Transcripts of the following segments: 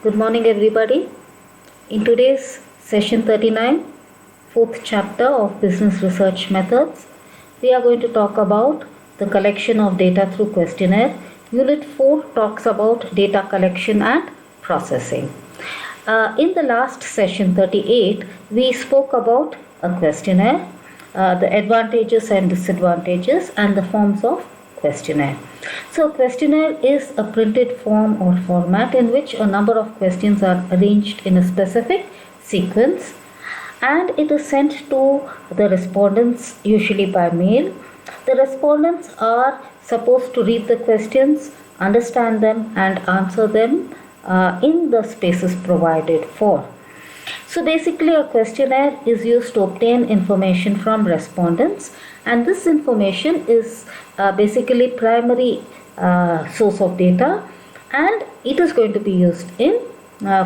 Good morning, everybody. In today's session 39, fourth chapter of Business Research Methods, we are going to talk about the collection of data through questionnaire. Unit 4 talks about data collection and processing. In the last session 38, we spoke about a questionnaire, the advantages and disadvantages, and the forms of questionnaire. So, questionnaire is a printed form or format in which a number of questions are arranged in a specific sequence, and it is sent to the respondents, usually by mail. The respondents are supposed to read the questions, understand them, and answer them in the spaces provided for. So basically, a questionnaire is used to obtain information from respondents, and this information is basically primary source of data, and it is going to be used in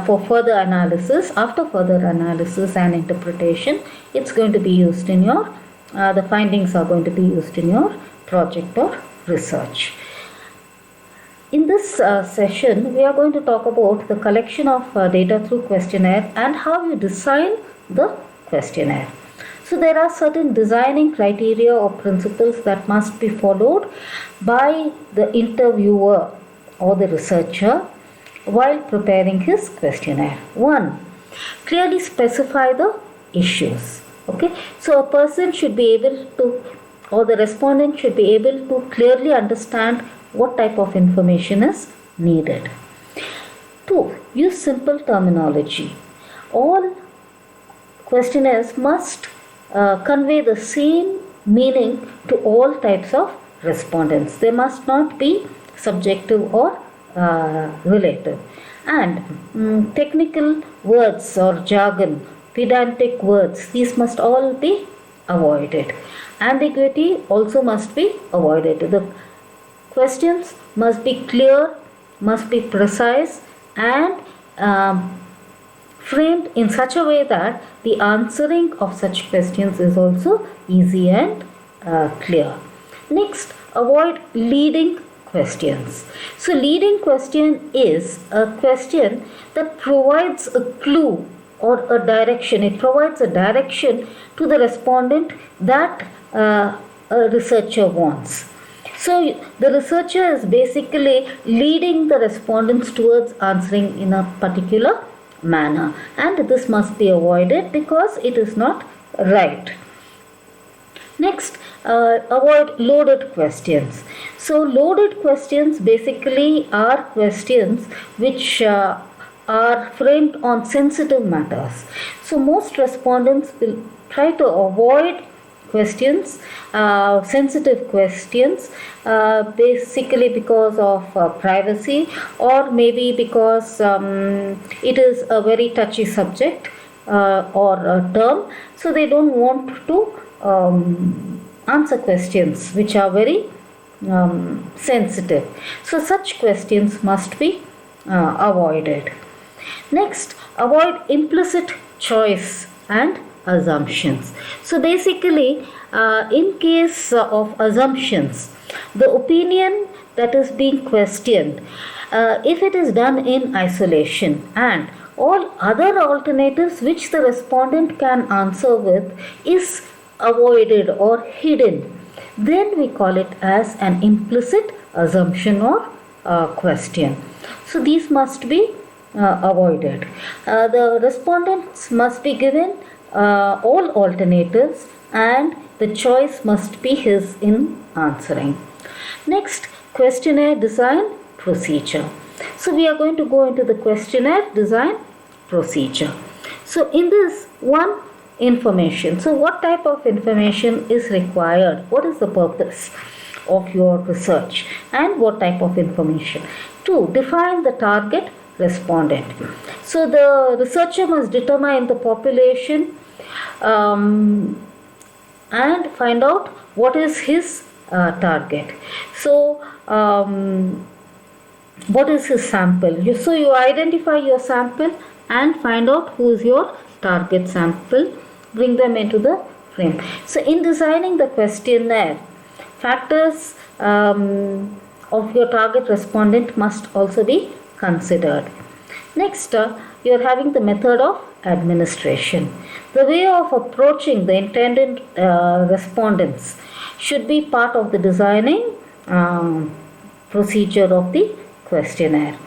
for further analysis. After further analysis and interpretation, it's going to be used in your the findings are going to be used in your project or research. In this session, we are going to talk about the collection of data through questionnaire and how you design the questionnaire. So there are certain designing criteria or principles that must be followed by the interviewer or the researcher while preparing his questionnaire. 1. Clearly specify the issues. Okay, so a person should be able to, or the respondent should be able to clearly understand what type of information is needed. 2. Use simple terminology. All questionnaires must convey the same meaning to all types of respondents. They must not be subjective or relative. And technical words or jargon, pedantic words, these must all be avoided. Ambiguity also must be avoided. The questions must be clear, must be precise, and framed in such a way that the answering of such questions is also easy and clear. Next, avoid leading questions. So, leading question is a question that provides a clue or a direction. It provides a direction to the respondent that a researcher wants. So, the researcher is basically leading the respondents towards answering in a particular manner, and this must be avoided because it is not right. Next, avoid loaded questions. So, loaded questions basically are questions which are framed on sensitive matters. So, most respondents will try to avoid questions, sensitive questions, basically because of privacy, or maybe because it is a very touchy subject or a term. So they don't want to answer questions which are very sensitive. So such questions must be avoided. Next, avoid implicit choice and assumptions. So basically, in case of assumptions, the opinion that is being questioned, if it is done in isolation and all other alternatives which the respondent can answer with is avoided or hidden, then we call it as an implicit assumption or question. So these must be avoided. The respondents must be given all alternatives, and the choice must be his in answering. Next, questionnaire design procedure. So we are going to go into the questionnaire design procedure. So in this, one, information. So what type of information is required? What is the purpose of your research and what type of information? 2, define the target respondent. So the researcher must determine the population and find out what is his target. So what is his sample? So you identify your sample and find out who is your target sample, bring them into the frame. So in designing the questionnaire, factors of your target respondent must also be considered. Next, you are having the method of administration. The way of approaching the intended respondents should be part of the designing procedure of the questionnaire.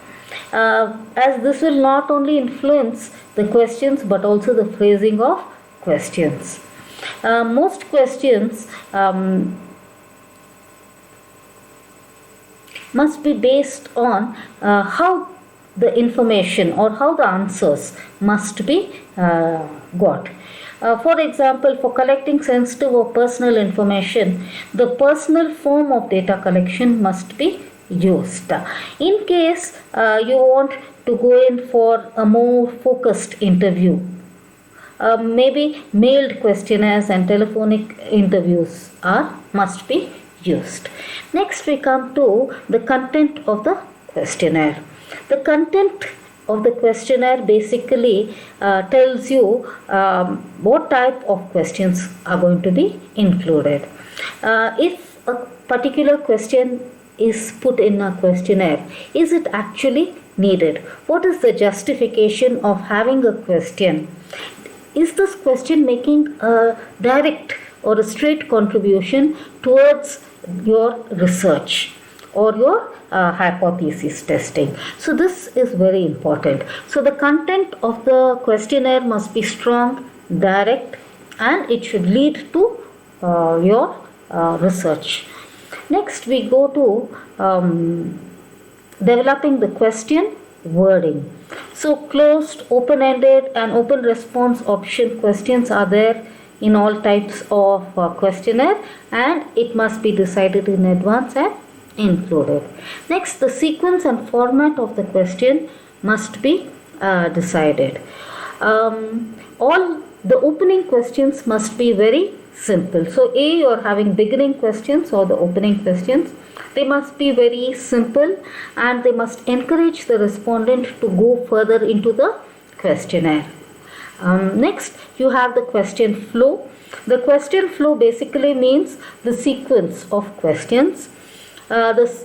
As this will not only influence the questions but also the phrasing of questions. Most questions must be based on how the information or how the answers must be got. For example, for collecting sensitive or personal information, the personal form of data collection must be used. In case you want to go in for a more focused interview, maybe mailed questionnaires and telephonic interviews must be used. Next, we come to the content of the questionnaire. The content of the questionnaire basically tells you what type of questions are going to be included. If a particular question is put in a questionnaire, is it actually needed? What is the justification of having a question? Is this question making a direct or a straight contribution towards your research or your hypothesis testing? So this is very important. So the content of the questionnaire must be strong, direct, and it should lead to your research. Next, we go to developing the question wording. So closed, open-ended and open response option questions are there in all types of questionnaire, and it must be decided in advance and included. Next, the sequence and format of the question must be decided. All the opening questions must be very simple. So you are having beginning questions or the opening questions. They must be very simple and they must encourage the respondent to go further into the questionnaire. Next, you have the question flow. The question flow basically means the sequence of questions. The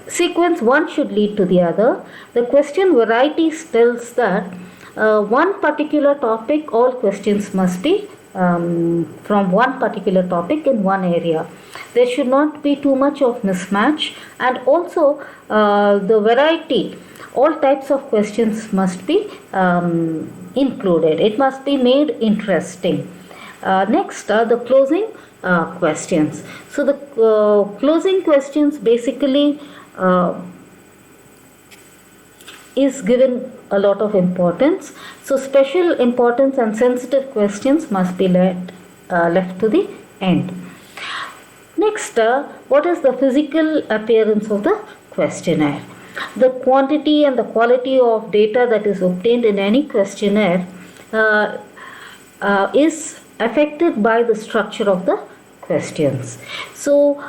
sequence one should lead to the other. The question varieties tells that one particular topic, all questions must be from one particular topic in one area. There should not be too much of mismatch, and also the variety, all types of questions must be included. It must be made interesting. Next, the closing questions. So the closing questions basically is given a lot of importance. So special importance and sensitive questions must be left to the end. Next, what is the physical appearance of the questionnaire? The quantity and the quality of data that is obtained in any questionnaire is affected by the structure of the questions. So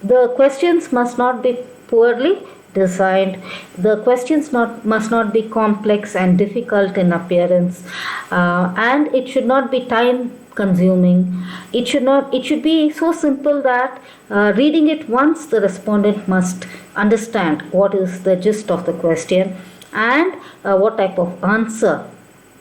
the questions must not be poorly designed. The questions must not be complex and difficult in appearance, and it should not be time consuming. It should be so simple that reading it once, the respondent must understand what is the gist of the question and what type of answer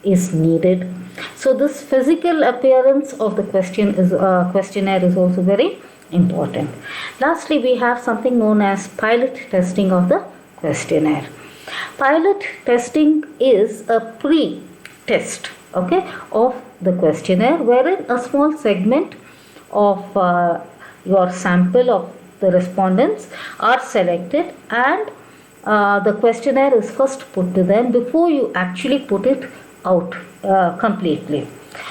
is needed. So this physical appearance of the questionnaire is also very important. Lastly, we have something known as pilot testing of the questionnaire. Pilot testing is a pre-test, of the questionnaire, wherein a small segment of your sample of the respondents are selected, and the questionnaire is first put to them before you actually put it out completely.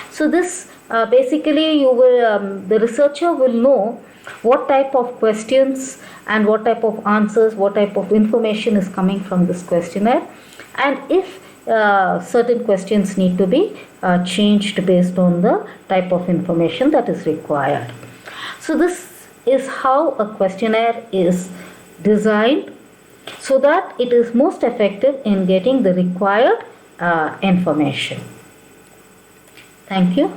So this basically the researcher will know what type of questions and what type of answers, what type of information is coming from this questionnaire, and if certain questions need to be changed based on the type of information that is required. So this is how a questionnaire is designed so that it is most effective in getting the required information. Thank you.